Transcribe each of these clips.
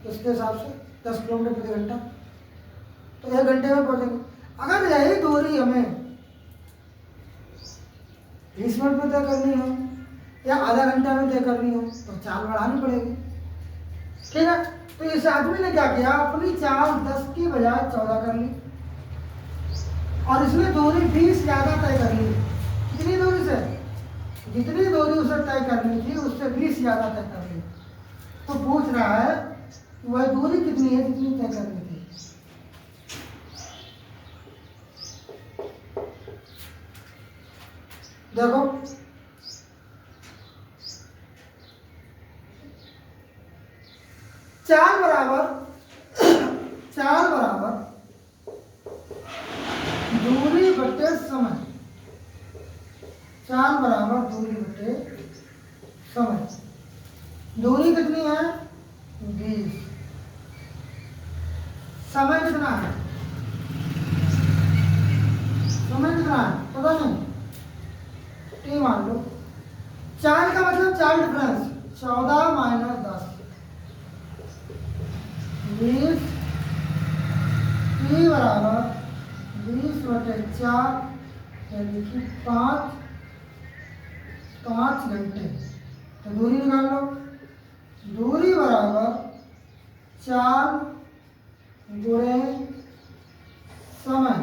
तो उसके हिसाब से 10 किलोमीटर प्रति घंटा, तो 1 घंटे में पहुंचेंगे। अगर यही दूरी हमें 20 मिनट में तय करनी हो या आधा घंटा में तय करनी हो तो चाल बढ़ानी पड़ेगी। ठीक है, तो इस आदमी ने क्या किया, अपनी चाल 10 की बजाय 14 कर ली और इसने दूरी 20 ज्यादा तय कर ली। कितनी दूरी से, जितनी दूरी उसे तय करनी थी उससे 20 ज्यादा तय कर ली। तो पूछ रहा है कि वह दूरी कितनी है जितनी तय करनी थी। देखो चाल बराबर दूरी बटे समय, चाल बराबर दूरी बटे समय। दूरी कितनी है 20, समय कितना है, समय कितना है पता नहीं, टी मान लो। चाल का मतलब चाल डिफरेंस, 14 माइनस 10 20, टी बराबर 20 बटे 4 यानी कि 5 घंटे। तो दूरी निकाल लो, दूरी बराबर चाल गुणे समय।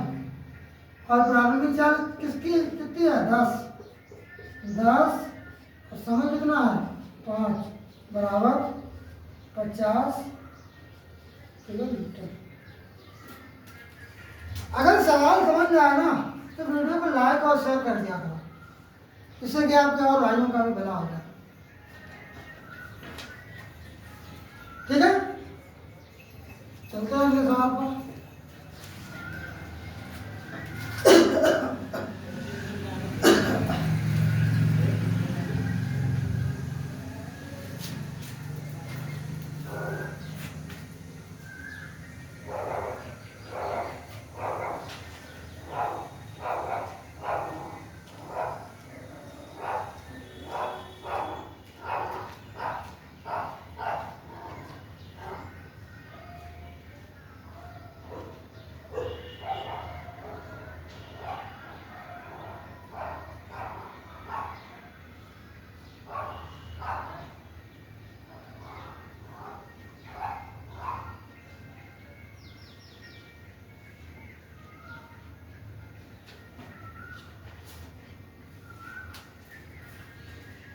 और प्रारंभिक चाल किसकी कितनी है 10 और समय कितना है 5 बराबर 50 किलोमीटर। अगर सवाल समझ में आए ना तो वीडियो को लाइक और शेयर कर दिया करो, इससे क्या आपके और भाइयों का भी भला हो जाए। ठीक है, चलते हैं अगले सवाल पर।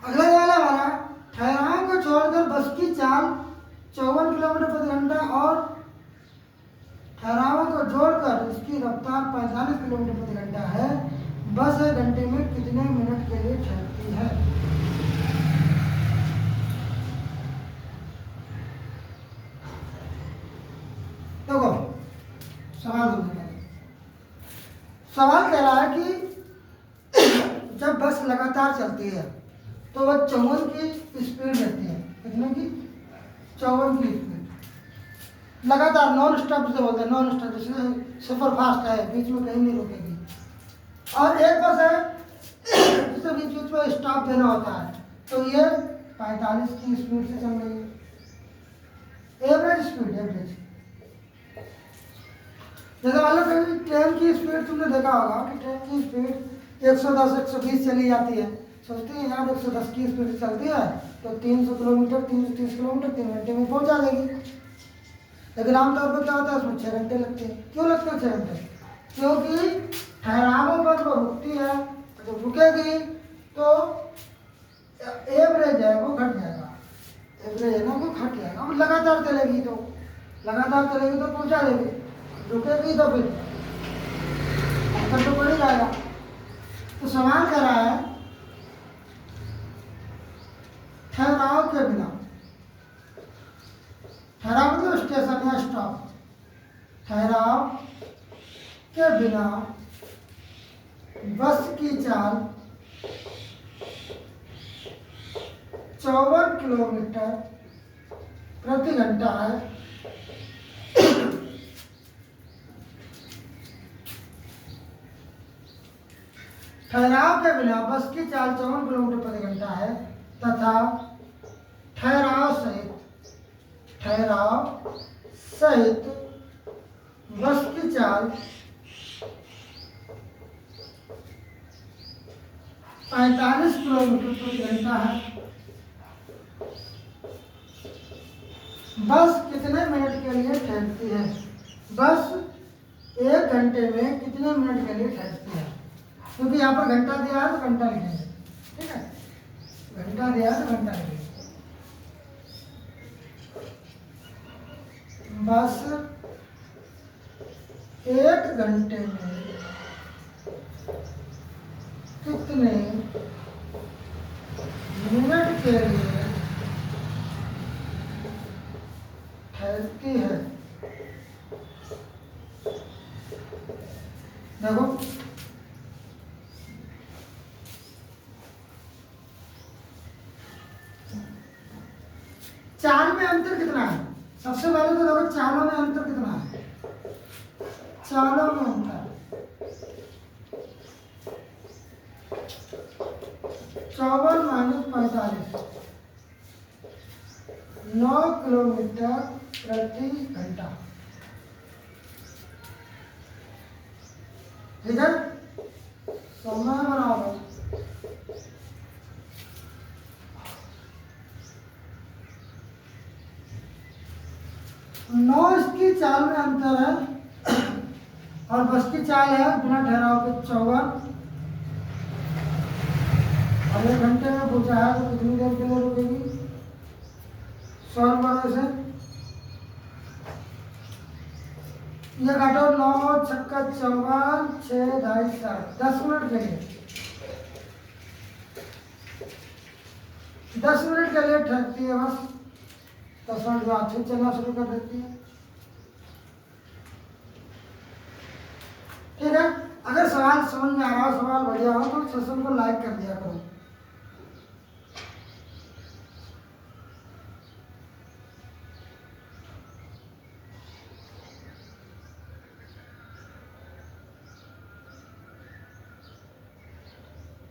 अगला वाला हमारा ठहराव को छोड़कर बस की चाल 54 किलोमीटर प्रति घंटा और ठहरावों को जोड़कर इसकी रफ्तार 45 किलोमीटर प्रति घंटा है। बस 1 घंटे में कितने मिनट के लिए ठहरती है। देखो सवाल कह रहा है कि जब बस लगातार चलती है तो वह 54 की स्पीड रहती है। कितने की 54 की स्पीड लगातार, नॉन स्टॉप से बोलते हैं, नॉन स्टॉप, जैसे सुपर फास्ट है, बीच में कहीं नहीं रुकेगी। और एक बस है जिसे बीच बीच में स्टॉप देना होता है, तो ये 45 की स्पीड से चल रही है। Average speed, average. जैसे मान लो कहीं ट्रेन की स्पीड तुमने देखा होगा कि ट्रेन की स्पीड 110 120 चली जाती है, सोचते हैं यार 110 की स्पीड से चलती है तो 300 किलोमीटर 330 किलोमीटर 3 घंटे में पहुंचा देगी। लेकिन आमतौर पर क्या होता है, उसमें 6 घंटे लगते हैं। क्यों लगते हैं 6 घंटे? क्योंकि ठहरावों पर वो रुकती है, तो रुकेगी तो एवरेज है वो घट जाएगा, एवरेज है ना वो घट जाएगा। अब लगातार चलेगी तो पहुंचा देगी, रुकेगी तो फिर अंतर तो बढ़ ही जाएगा। तो सवाल कह रहा है ठहराव के बिना, ठहराव मतलब स्टेशन या स्टॉप, ठहराव के बिना बस की चाल 54 किलोमीटर प्रति घंटा है। ठहराव के बिना बस की चाल 54 किलोमीटर प्रति घंटा है तथा ठहराव सहित ठहराव सहित बस की चाल 45 किलोमीटर प्रति घंटा है। बस कितने मिनट के लिए ठहरती है? बस 1 घंटे में कितने मिनट के लिए ठहरती है? क्योंकि यहाँ पर घंटा दिया है तो घंटा लिखेंगे, ठीक है, घंटा दिया है तो घंटा लिखेंगे। बस 1 घंटे में कितने मिनट के लिए ठहरती है? देखो चाल में अंतर कितना है? सबसे पहले तो देखो चालों में अंतर कितना है? चालों में अंतर 54 माइनस 45 9 किलोमीटर प्रति घंटा, ठीक है। समय बराबर 9 इसकी चाल में अंतर है और बस की चाल है बिना ठहराव के 54। और 1 घंटे में पूछा है तो कितनी देर के लिए रुकेगी? 100 रुपये से ये काटो, 9 छक्का 54 6 2.5 7 10 मिनट के लिए 10 मिनट के लिए ठहरती है बस। 10 मिनट बाद फिर चलना शुरू कर देती है, ठीक है। अगर सवाल समझ में आ रहा हो, सवाल बढ़िया हो तो सेशन को लाइक कर दिया करो।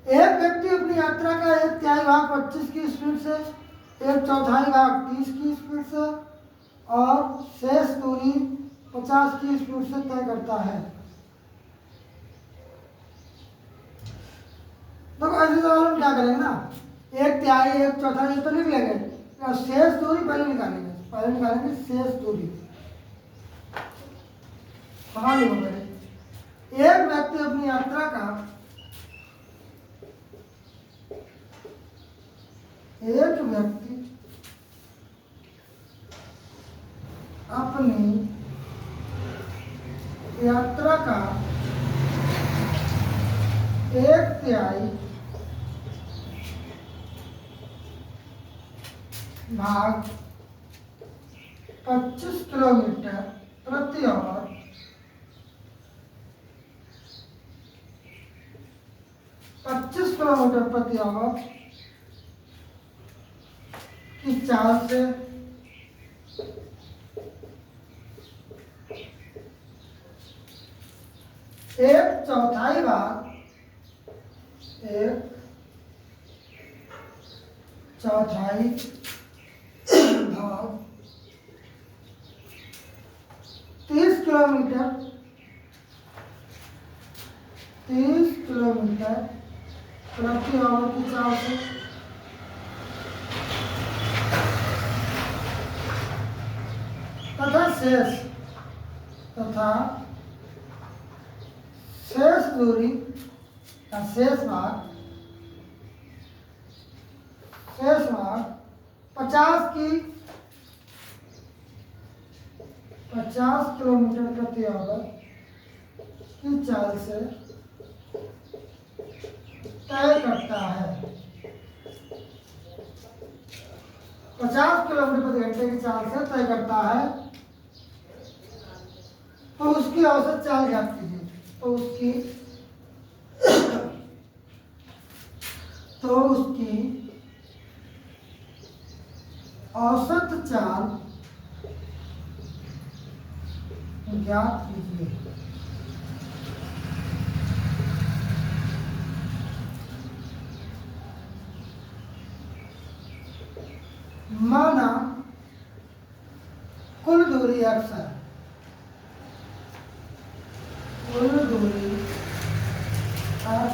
एक व्यक्ति अपनी यात्रा का 1/3 भाग 25 की स्पीड से, 1/4 भाग 30 की स्पीड से और शेष दूरी 50 की स्पीड से तय करता है। तो ऐसे सवाल हम क्या करेंगे ना, 1/3 1/4 ये तो लिख लेंगे, शेष दूरी पहले निकालेंगे। पहले निकालेंगे शेष दूरी। सवाल एक व्यक्ति अपनी यात्रा का एक व्यक्ति अपनी यात्रा का 1/3 भाग 25 किलोमीटर प्रति आवर 25 किलोमीटर प्रति आवर की चाल से 1/4 भाग 1/4 भाग 30 किलोमीटर प्रति आवर की चाल से तथा शेष दूरी का शेष भाग 50 किलोमीटर प्रति आवर की चाल से तय करता है। 50 किलोमीटर प्रति घंटे की चाल से तय करता है। तो उसकी औसत चाल ज्ञात कीजिए। तो उसकी औसत चाल ज्ञात कीजिए। माना कुल दूरी x है, कुल दूरी x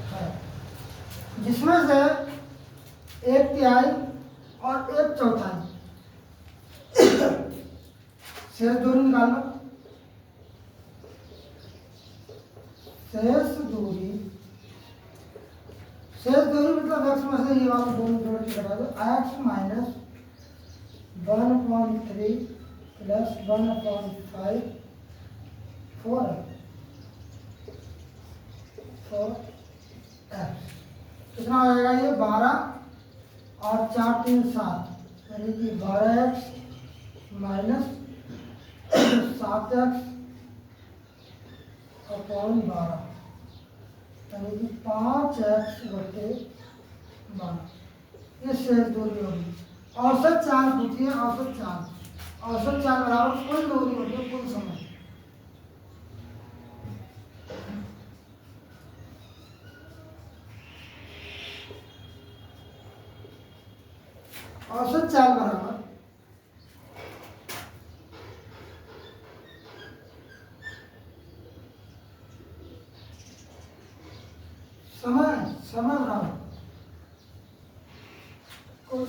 है, जिसमें से 1/3 और 1/4 शेष दूरी निकाल लो। शेष दूरी मतलब x में से ये वाला दोनों जोड़ के घटा दो। x माइनस 1/3 प्लस 1/5 4x कितना हो जाएगा ये 12 और 4 3 7 यानी कि 12x माइनस 7x अपॉन 12 यानी कि 5x बटे 12। ये शेष दूरी होगी। औसत चाल पूछिए, औसत चाल बराबर कुल दूरी बटे कुल समय। औसत चाल बराबर समय बराबर कुल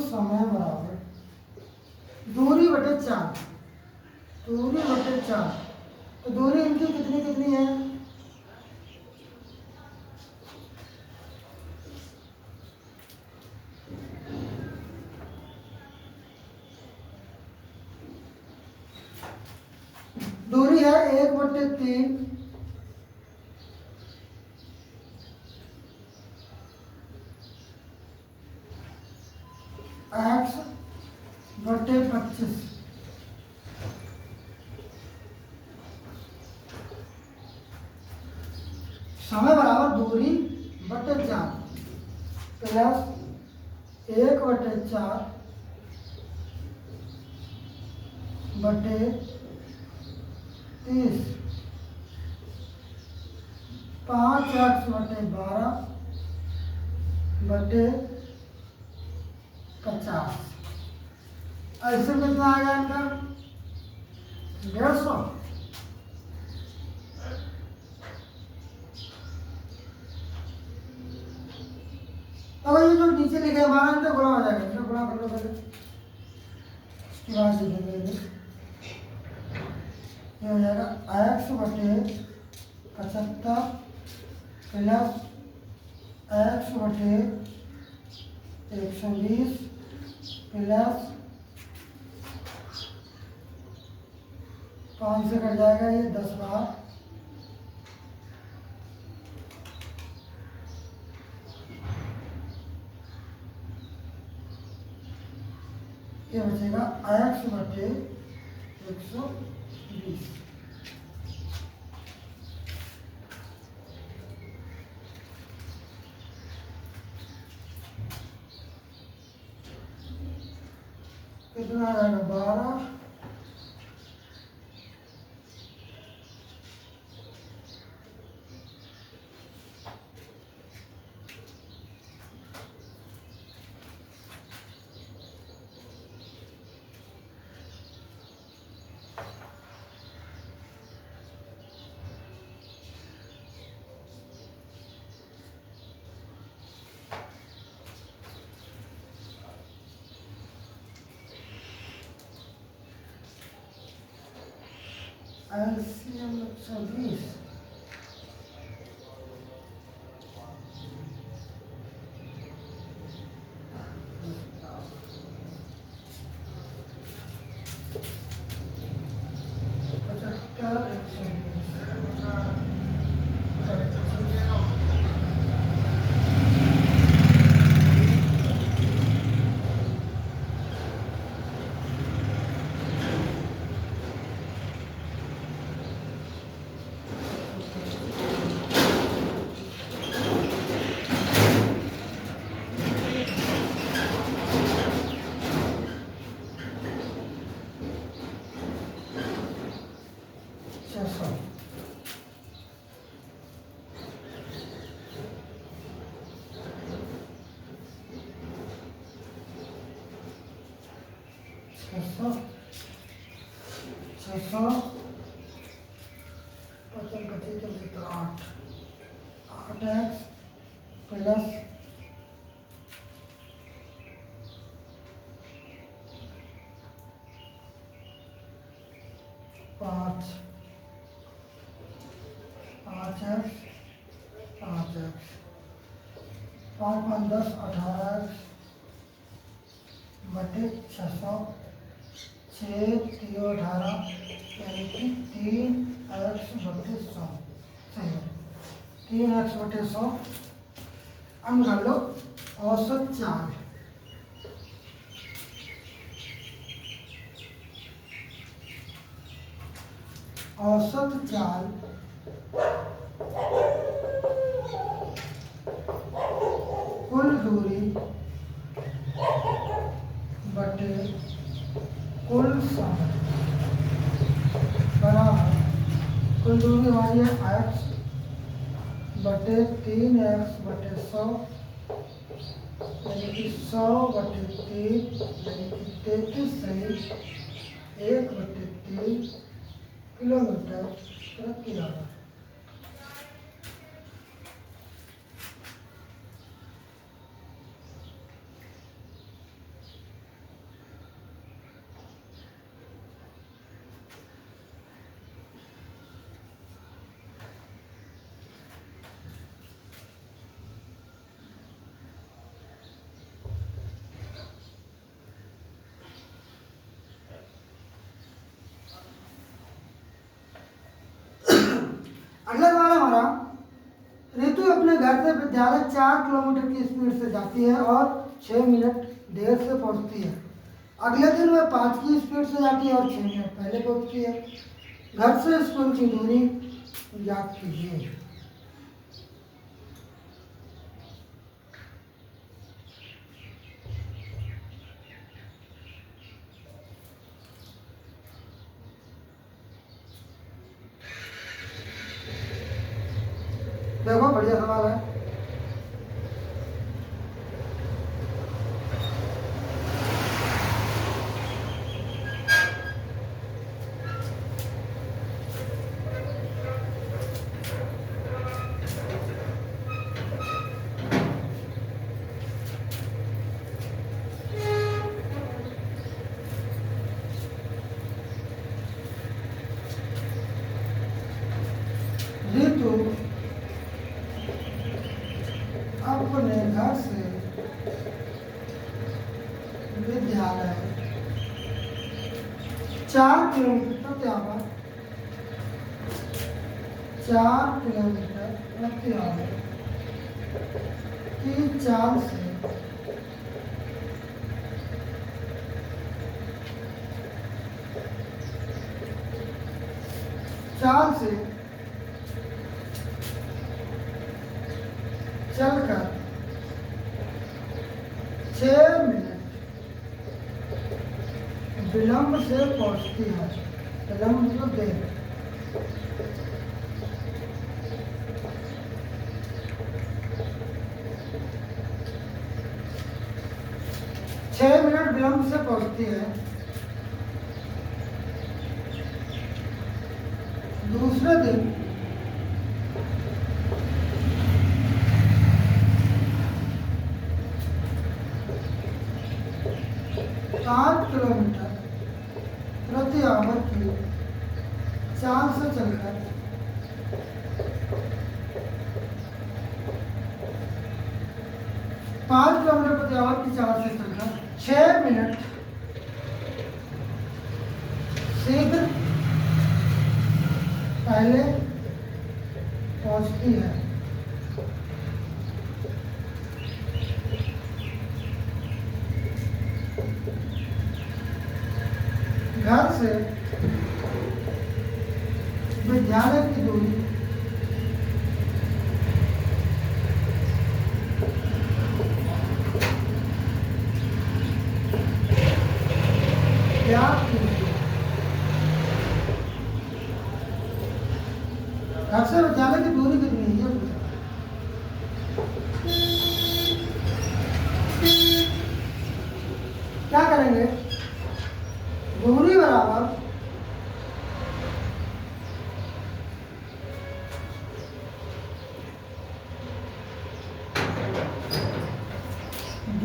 समय बराबर दूरी बटे चाल। तो दूरी इनकी कितनी है? दूरी है 1/3 x बटे 25। समय बराबर दूरी बटे चाल प्लस 1/4 बटे 30 5x बटे 12 बटे 50। ऐसे कितना आएगा इनका 150। अब ये जो नीचे लिखे 12 इनका गुणा हो जाएगा, इनका गुणा कर लो पहले, उसके बाद लिखेंगे ये हो जाएगा x बटे 75 प्लस x बटे 120 प्लस 5 से कट जाएगा ये 10 बार ये बचेगा x बटे 120। कितना आएगा 12 LCM 120 75 600 600 25 25 तो 8x plus 5 5x 5x 5 5 10 18x बटे 600 6 3 18 यानी कि 3x बटे 100 सही है 3x बटे 100 अब निकाल लो औसत चाल औसत चाल कुल दूरी बटे कुल समय बराबर कुल दूरी हमारी है x बटे 3x बटे 100 यानी कि 100 बटे 3 यानी कि 33 सही 1 बटे 3 किलोमीटर प्रति आवर। अगला सवाल हमारा ऋतु अपने घर से विद्यालय 4 किलोमीटर की स्पीड से जाती है और 6 मिनट देर से पहुंचती है। अगले दिन वह 5 की स्पीड से जाती है और 6 मिनट पहले पहुंचती है। घर से स्कूल की दूरी ज्ञात कीजिए। देखो बढ़िया सवाल है। ऋतु अपने घर से विद्यालय 4 किलोमीटर प्रति आवर 4 किलोमीटर प्रति आवर की चाल से चलकर 6 मिनट विलंब से पहुंचती है। विलंब मतलब देर। छह मिनट विलंब से पहुंचती है। दूसरे दिन 8 किलोमीटर प्रति आवर की चाल से चलकर 5 किलोमीटर प्रति आवर की चाल से चलकर 6 मिनट शीघ्र पहले पहुंचती है। घर से विद्यालय की दूरी ज्ञात कीजिए। घर से विद्यालय की दूरी कितनी है? क्या करेंगे?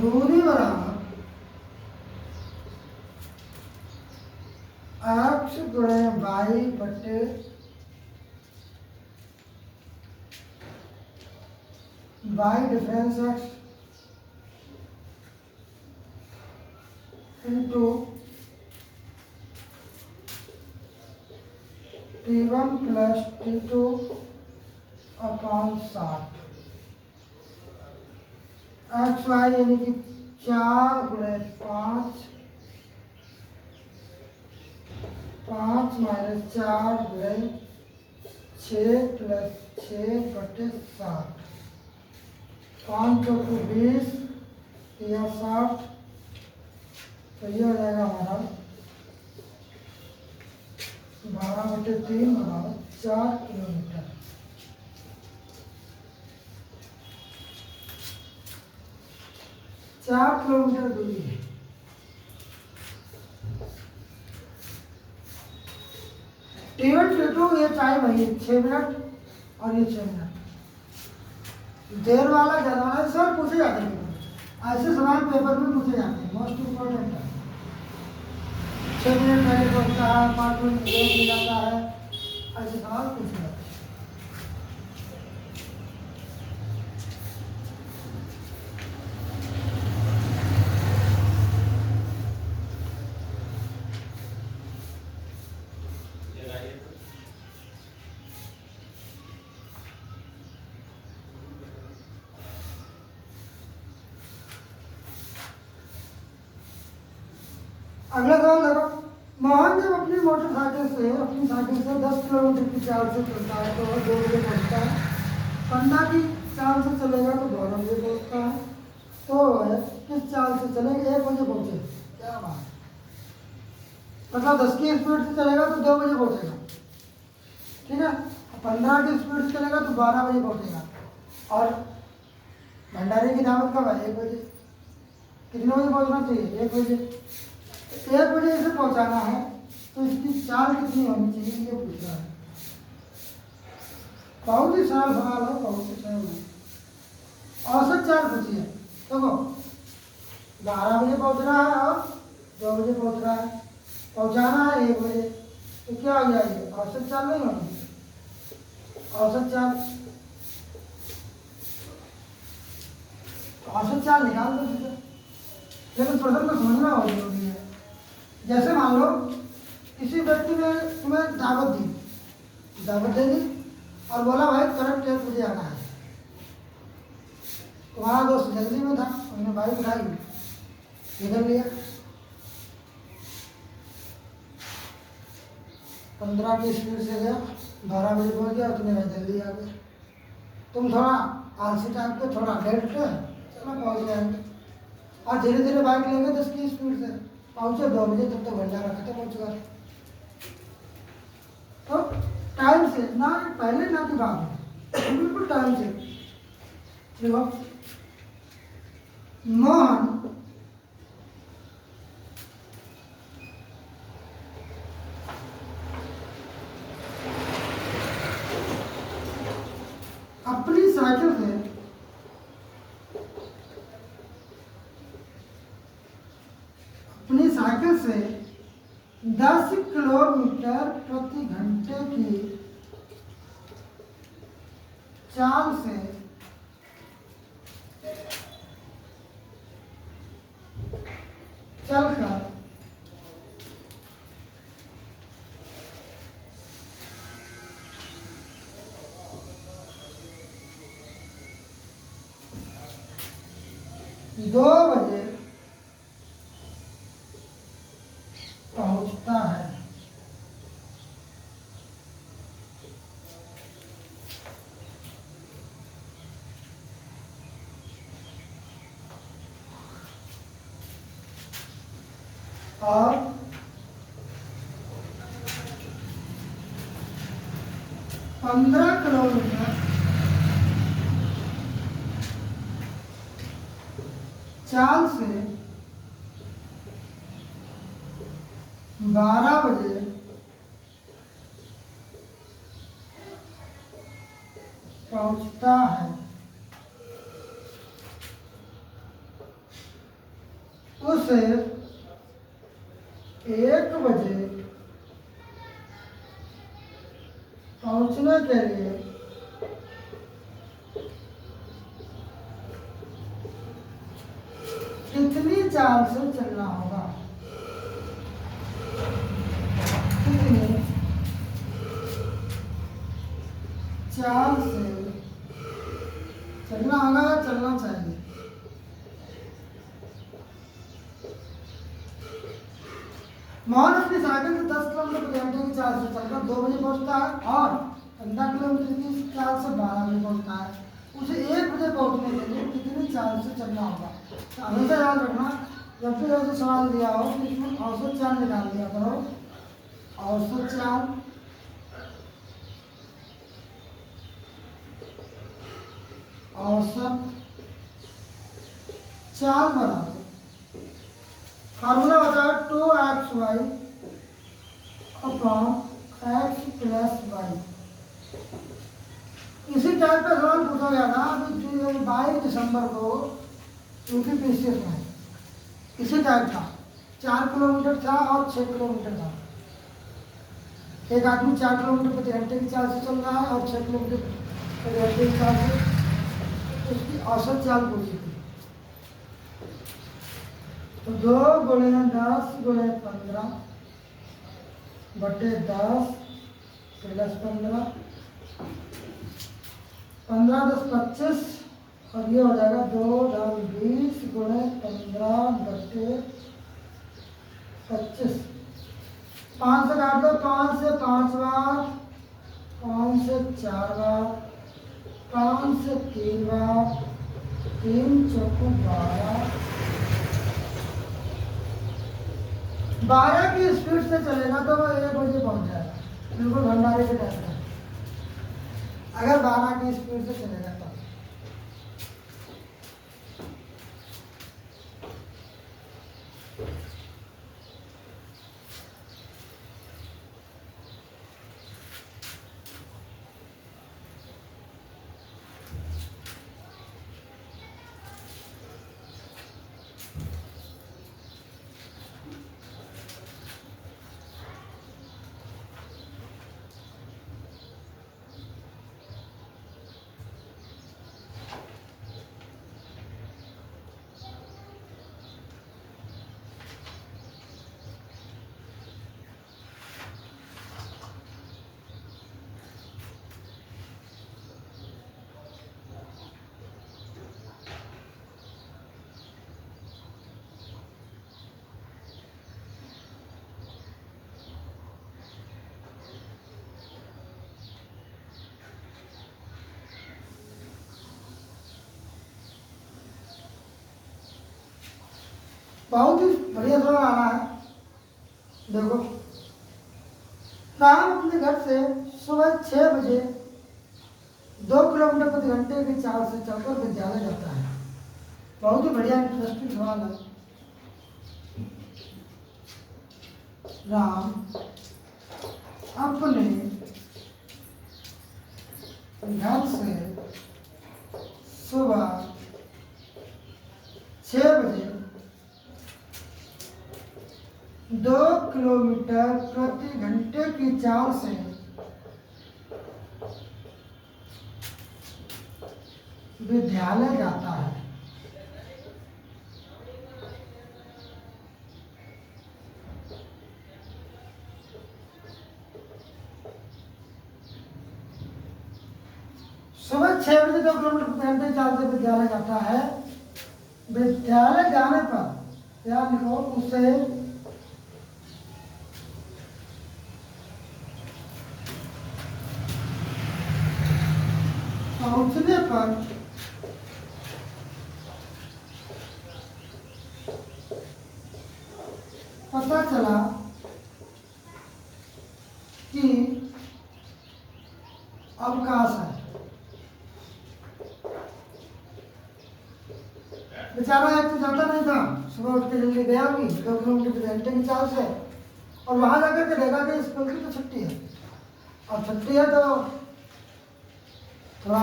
दूरी बराबर एक्स गुणे वाई बटे y difference x into T1 plus T2 upon 60 x y यानी कि 4 गुणे 5 माइनस 4 गुणे 6 प्लस 6 बटे 60 5 चौको 20 या 60 तो ये हो जाएगा हमारा 12/3 बराबर 4 किलोमीटर। दूरी है। T1 T2 ये टाइम है, ये 6 मिनट और ये 6 मिनट। देर वाला ज्यादा वाला सब पूछे जाते हैं, ऐसे सवाल पेपर में पूछे जाते हैं, मोस्ट इम्पोर्टेंट है। 6 मिनट पहले पहुंचता है, 5 मिनट लेट हो जाता है, ऐसे सवाल पूछे जाते हैं। अगला सवाल देखो, मोहन जब अपनी मोटरसाइकिल से 10 किलोमीटर की चाल से चलता है तो वह 2 बजे पहुँचता है। पन्ना की चाल से चलेगा तो 12 बजे पहुँचता है, तो वह किस चाल से चलेगा 1 बजे पहुँचे? क्या बात है, मतलब 10 की स्पीड से चलेगा तो 2 बजे पहुँचेगा, ठीक है। 15 की स्पीड से चलेगा तो 12 बजे पहुँचेगा। और भंडारे की दावत कब है? 1 बजे। कितने बजे पहुँचना चाहिए? 1 बजे। 1 बजे इसे पहुंचाना है तो इसकी चाल कितनी होनी चाहिए, ये पूछ रहा है। बहुत ही सरल सवाल है, बहुत ही सरल है। औसत चाल पूछिए। देखो 12 बजे पहुंच रहा है और 2 बजे पहुंच रहा है, पहुंचाना है 1 बजे, तो क्या हो जाएगी? औसत चाल नहीं होगी। औसत चाल निकाल दो सीधे, लेकिन प्रश्न को समझना बहुत जरूरी है। जैसे मान लो किसी व्यक्ति ने तुम्हें दावत दे दी और बोला भाई करेक्ट 1 बजे आना है। तुम्हारा दोस्त जल्दी में था, उसने बाइक उठाई, निकल लिया, 15 की स्पीड से गया, 12 बजे पहुंच गया, तुम्हें जल्दी आ गया। तुम थोड़ा आलसी टाइप के, थोड़ा लेट के चलो पहुंच जाएंगे, और धीरे धीरे बाइक लेंगे 10 की स्पीड से पहुंचे 2 बजे, तब तो भंडारा खत्म हो चुका है। तो टाइम से ना पहले ना कि बाद में, बिल्कुल टाइम से। देखो मोहन अपनी साइकिल से 10 किलोमीटर प्रति घंटे की चाल से चलकर 2 बजे पहुंचता है। और 15 किलोमीटर चाल से 12 बजे पहुंचता है। उसे 1 बजे पहुंचने के लिए कितनी चाल से चलना होगा? कितनी चाल से चलना होगा या चलना चाहिए? मोहन अपनी साइकिल से 10 किलोमीटर प्रति घंटे की चाल से चलकर 2 बजे पहुंचता है और 15 किलोमीटर की चाल से 12 बजे पहुंचता है। उसे 1 बजे पहुंचने के लिए कितनी चाल से चलना होगा? तो हमेशा याद रखना, जब भी ऐसे सवाल दिया हो तो इसमें औसत चाल निकाल दिया करो। औसत चाल बराबर फार्मूला बताओ 2xy upon x plus y. इसी टाइप का सवाल पूछा गया था अभी 22 दिसंबर को यूपी पीसीएस में। इसी टाइप था, 4 किलोमीटर था और 6 किलोमीटर था। एक आदमी 4 किलोमीटर प्रति घंटे की चाल से चल रहा है और 6 किलोमीटर प्रति घंटे की चाल से, उसकी औसत चाल पूछी थी। तो 2 × 10 × 15 बटे 10 प्लस 15, 15 10 25 और ये हो जाएगा 2 × 20 × 15 बटे 25। 5 से काट दो, 5 से 5 बार, 5 से 4 बार, 5 से 3 बार, 3 चौको 12 की स्पीड से चलेगा तो वो 1 बजे पहुंच जाएगा, बिल्कुल भंडारे के टाइप में। अगर 12 की स्पीड से चलेगा तो बहुत ही बढ़िया सवाल आ रहा है। देखो, राम अपने घर से सुबह 6 बजे 2 किलोमीटर प्रति घंटे की चाल से चलकर विद्यालय जाता है। बहुत ही बढ़िया इंटरेस्टिंग सवाल है। राम अपने घर से सुबह 6 बजे 2 किलोमीटर प्रति घंटे की चाल से विद्यालय जाता है। सुबह 6 बजे 2 किलोमीटर प्रति घंटे की चाल से विद्यालय जाता है। विद्यालय जाने पर याद लिखो, उसे पहुंचने पर पता चला कि अवकाश है। बेचारा एक तो जाता नहीं था, सुबह उठ के जल्दी गया भी 2 किलोमीटर प्रति घंटे की चाल से, और वहां जाकर के देखा कि स्कूल की तो छुट्टी है, और छुट्टी है तो थोड़ा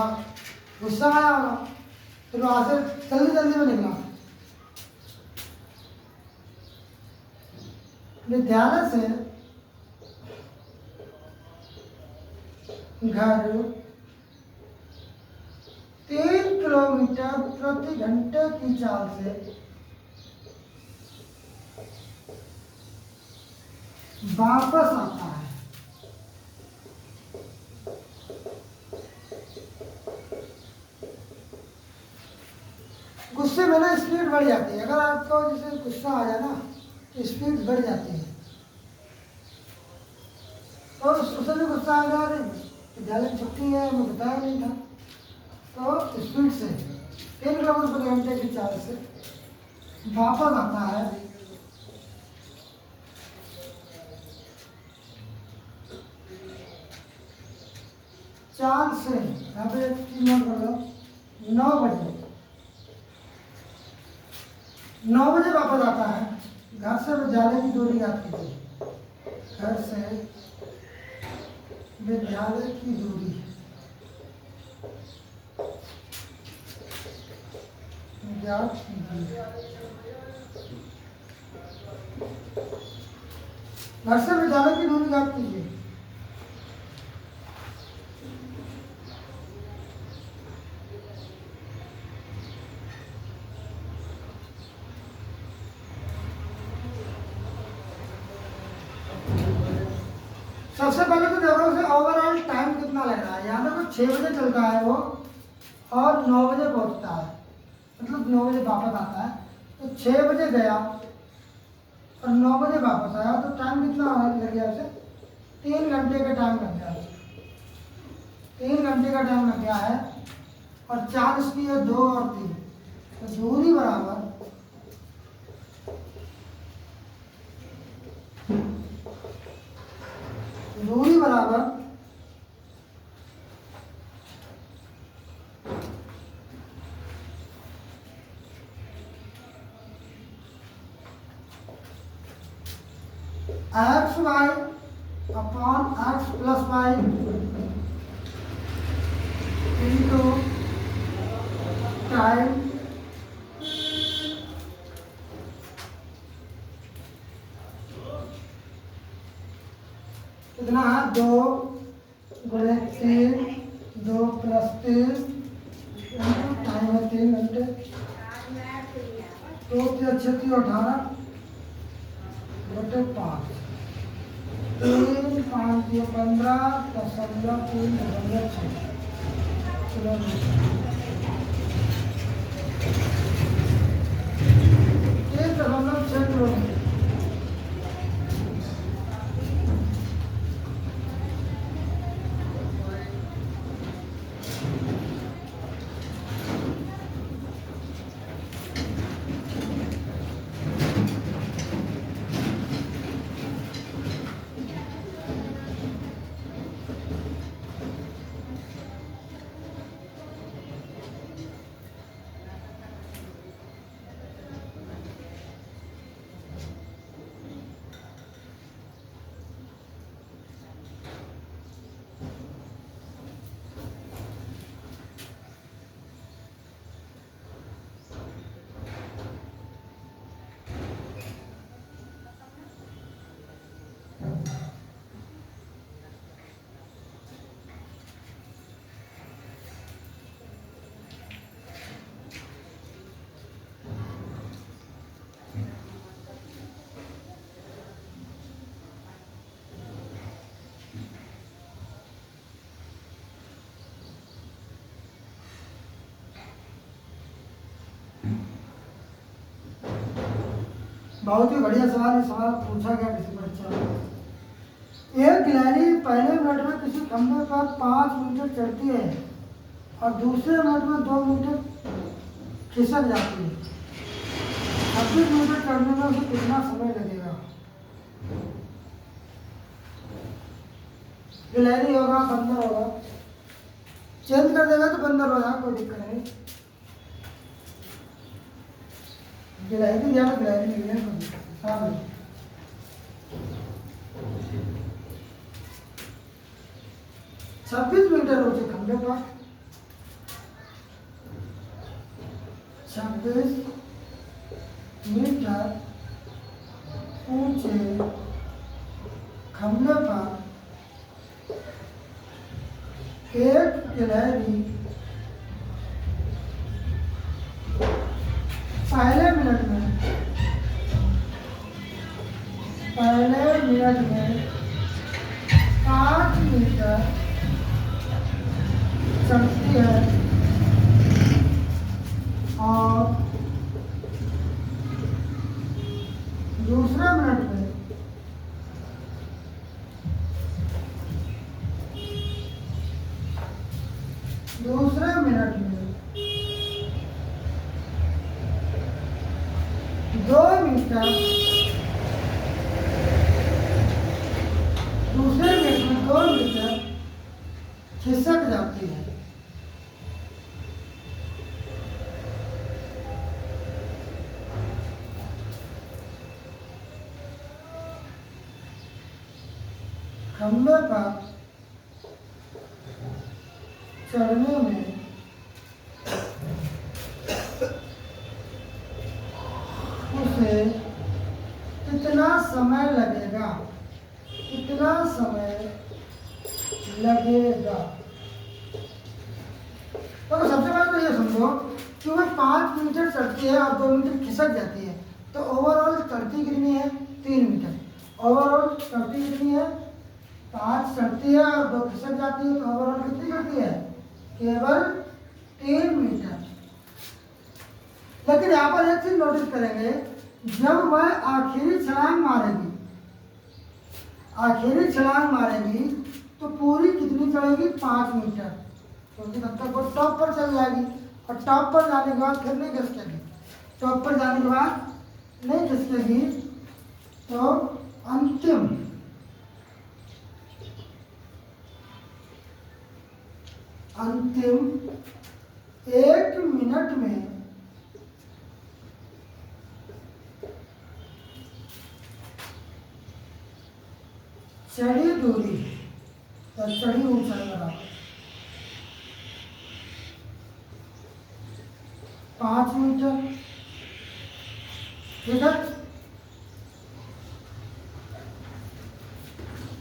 गुस्सा आया होगा, फिर वहां से जल्दी जल्दी में निकला। विद्यालय से घर 3 किलोमीटर प्रति घंटे की चाल से वापस आता है। गुस्से में ना स्पीड बढ़ जाती है। अगर आपको जैसे गुस्सा आ जाए ना तो स्पीड बढ़ जाती है। तो उसे भी गुस्सा आ गया, अरे विद्यालय की छुट्टी है, मैं बताया नहीं था। तो स्पीड से 3 किलोमीटर प्रति घंटे की चाल से वापस आता है। चाल से यहाँ पे नोट कर लो, 9 बजे 9 बजे वापस आता है। घर से विद्यालय की दूरी याद कीजिए। घर से विद्यालय की दूरी याद कीजिए। घर से विद्यालय की दूरी याद कीजिए। सबसे पहले तो देखो उसे ओवरऑल टाइम कितना लग रहा है। यहाँ पे तो 6 बजे चलता है वो और 9 बजे पहुँचता है, मतलब 9 बजे वापस आता है। तो 6 बजे गया और 9 बजे वापस आया, तो टाइम कितना लग गया उसे? 3 घंटे का टाइम लग गया उसे। 3 घंटे का टाइम लग गया है और चाल इसकी है 2 और 3, तो दूरी बराबर x y upon x plus y into time कितना है? 2 गुणे 3, 2 प्लस 3 टाइम है 3 घंटे। 2 3 36 18 बटे 5, 3 5 15 10 3 किलोमीटर। बहुत ही बढ़िया सवाल। ये सवाल पूछा गया किसी परीक्षा में। एक गिलहरी पहले मिनट में किसी खंभे पर 5 मीटर चढ़ती है और दूसरे मिनट में 2 मीटर खिसक जाती है। 26 मीटर चढ़ने में उसे कितना समय लगेगा? गिलहरी होगा, बंदर होगा, चेंज कर देगा तो बंदर हो जाएगा, कोई दिक्कत नहीं। गिलहरी या गिलहरी नहीं है, कोई दिक्कत नहीं। 26 मीटर ऊंचे खंभे पर 26 मीटर ऊंचे खंभे पर एक गिलहरी पहले मिनट में 5 मीटर चलती है और दूसरे मिनट में 2 मीटर खिसक जाती है। खंभे पर चढ़ने में उसे कितना समय लगेगा? तो सबसे पहले तो ये समझो कि वह 5 मीटर चढ़ती है और 2 मीटर खिसक जाती है, तो ओवरऑल चढ़ती कितनी है? 3 मीटर। ओवरऑल चढ़ती कितनी है? 5 चढ़ती है और 2 खिसक जाती है, तो ओवरऑल कितनी चढ़ती है? केवल 3 मीटर। लेकिन यहाँ पर एक चीज नोटिस करेंगे, जब वह आखिरी छलांग मारेगी तो पूरी कितनी चढ़ेगी? 5 मीटर, क्योंकि तब तक वो टॉप पर चल जाएगी और टॉप पर जाने के बाद फिर नहीं खिसकेगी। टॉप पर जाने के बाद नहीं खिसकेगी तो अंतिम अंतिम 1 मिनट में चढ़ी दूरी या चढ़ी ऊंचाई बराबर 5 मीटर। ठीक है,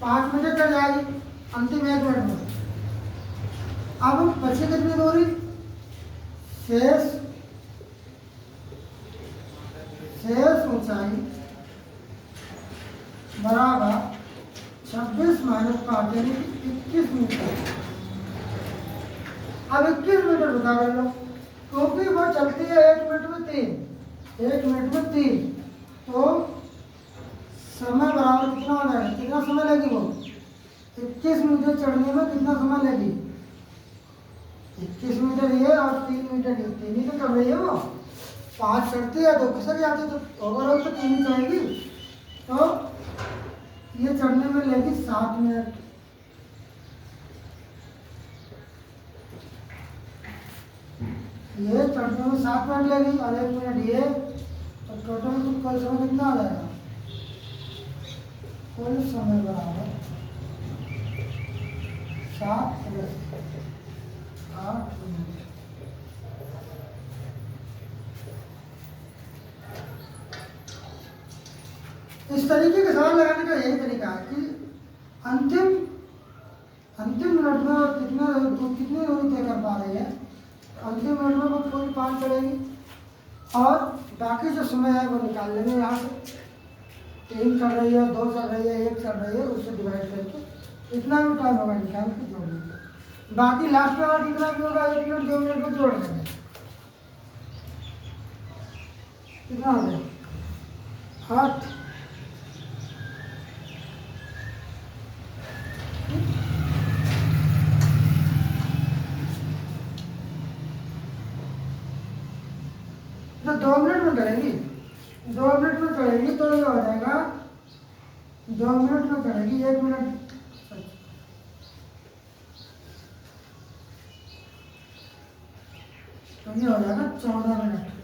5 मीटर चढ़ जाएगी अंतिम 1 मिनट में। अब बची कितनी दूरी? शेष ऊंचाई बराबर 26 माइनस 5 यानी 21 मीटर। अब 21 मीटर बता कर लो, क्योंकि वो चलती है 1 मिनट में 3, तो समय बराबर कितना हो जाएगा? कितना समय लेगी वो? 21 मीटर चढ़ने में कितना समय लेगी? 21 मीटर ये और 3 मीटर ये, 3 ही तो चढ़ रही है वो। 5 चढ़ती है, 2 खिसक जाती है, तो ओवरऑल तो 3 ही चढ़ेगी। तो ये चढ़ने में लेगी 7 मिनट। ये चढ़ने में 7 मिनट लेगी और 1 मिनट ये, तो टोटल कुल समय कितना आ जाएगा? कुल समय बराबर 7 + 8 मिनट। इस तरीके के सवाल लगाने का यही तरीका है कि अंतिम मिनट में कितनी दूरी तय कर पा रही है। अंतिम मिनट में वो पूरी 5 चढ़ेगी और बाकी जो समय है वो निकाल लेंगे यहाँ से। 3 चढ़ रही है, 2 चढ़ रही है, 1 चढ़ रही है, उससे डिवाइड करके इतना भी टाइम होगा निकाल के जोड़ लेंगे। बाकी लास्ट में और कितना भी होगा? 1 मिनट 2 मिनट में जोड़ लेंगे। कितना हो गया? 8। तो 2 मिनट में चढ़ेगी, 2 मिनट में चढ़ेगी तो ये हो जाएगा 2 मिनट में चढ़ेगी 1 मिनट, तो ये हो जाएगा 14 मिनट।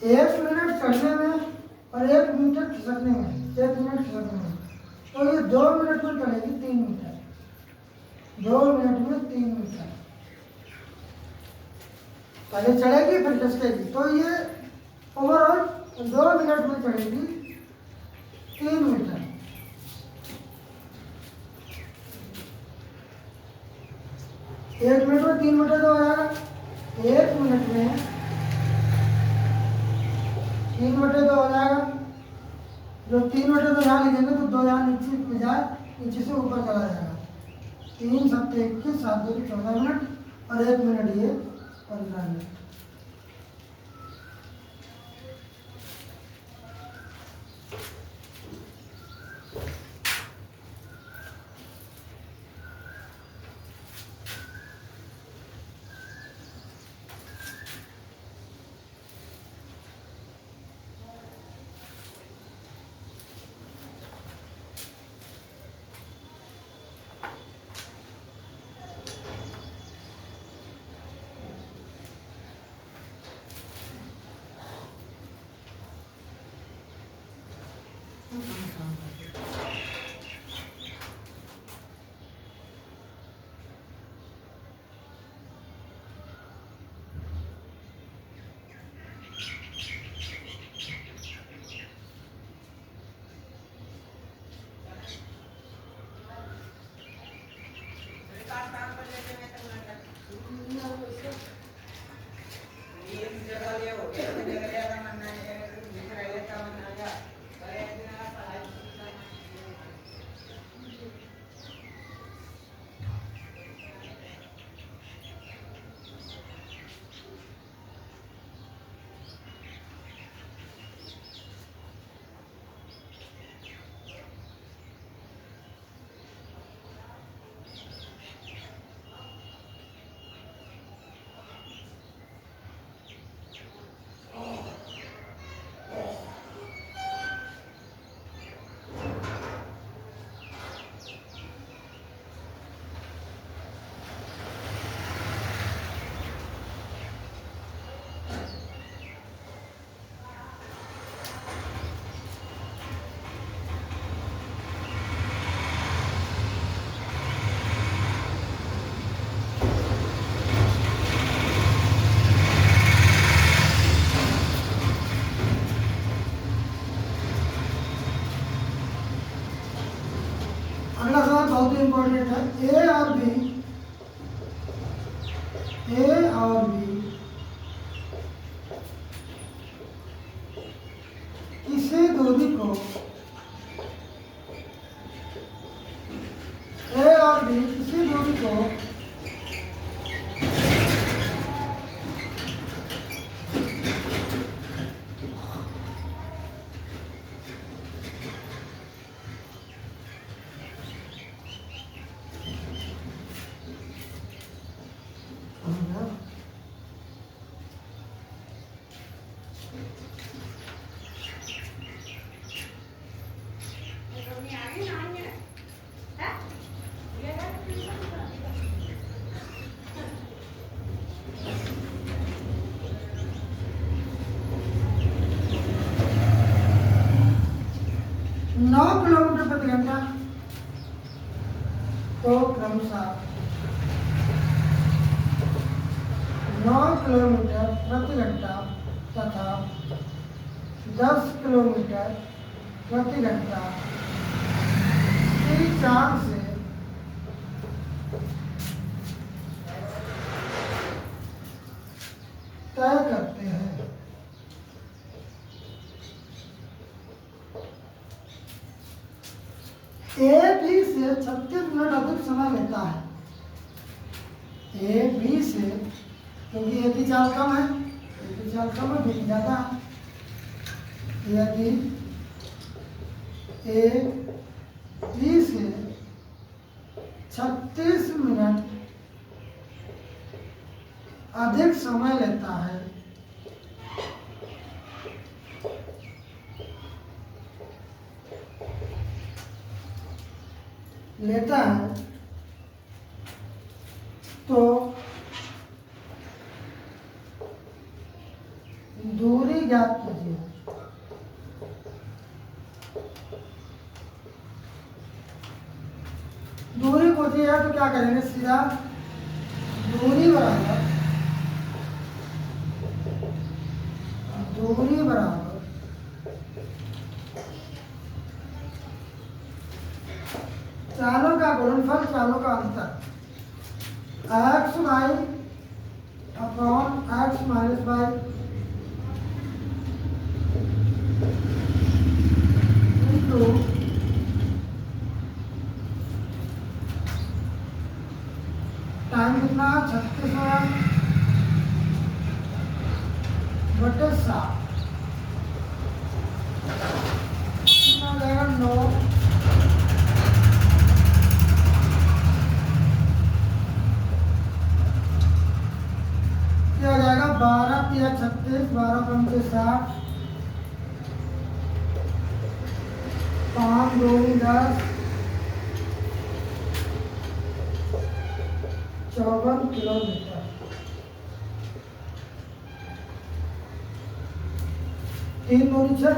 एक मिनट चढ़ने में और 1 मीटर खिसकने में, 1 मिनट खिसकने में तो ये 2 मिनट में चलेगी 3 मीटर, 2 मिनट में 3 मीटर। पहले चढ़ेगी फिर खिसकेगी, तो ये ओवरऑल 2 मिनट में चढ़ेगी 3 मीटर। एक मिनट में 3 मीटर तो हो जाएगा। 1 मिनट में 3 मीटर तो हो जाएगा। जो 3 मीटर तो यहाँ लिखेंगे तो 2 यहाँ नीचे बजाय नीचे से ऊपर चला जाएगा। 3 7 21 7 2 14 मिनट और 1 मिनट ये 15 मिनट। अगला सवाल बहुत ही इंपॉर्टेंट है। ए और बी किसी दूरी को नौ किलोमीटर प्रति घंटा तो क्रमशः 9 किलोमीटर प्रति घंटा तथा 10 किलोमीटर प्रति घंटा की चाल से तय करते हैं। ए बी से 36 मिनट अधिक समय लेता है। ए बी से, क्योंकि ए की चाल कम है, ए की चाल कम है, बी की ज़्यादा है। यदि ए बी से 36 मिनट अधिक समय लेता है तो दूरी ज्ञात कीजिए। होती है तो क्या करेंगे, सीधा दूरी बराबर चालों का गुणनफल, चालों का अंतर, x y upon x minus y into time कितना 36 बटे 7 कितना हो जाएगा 9। क्या हो जाएगा 12 या 36, 12 पंचे 60, 5 2 10, 54 किलोमीटर। तीन दूनी 6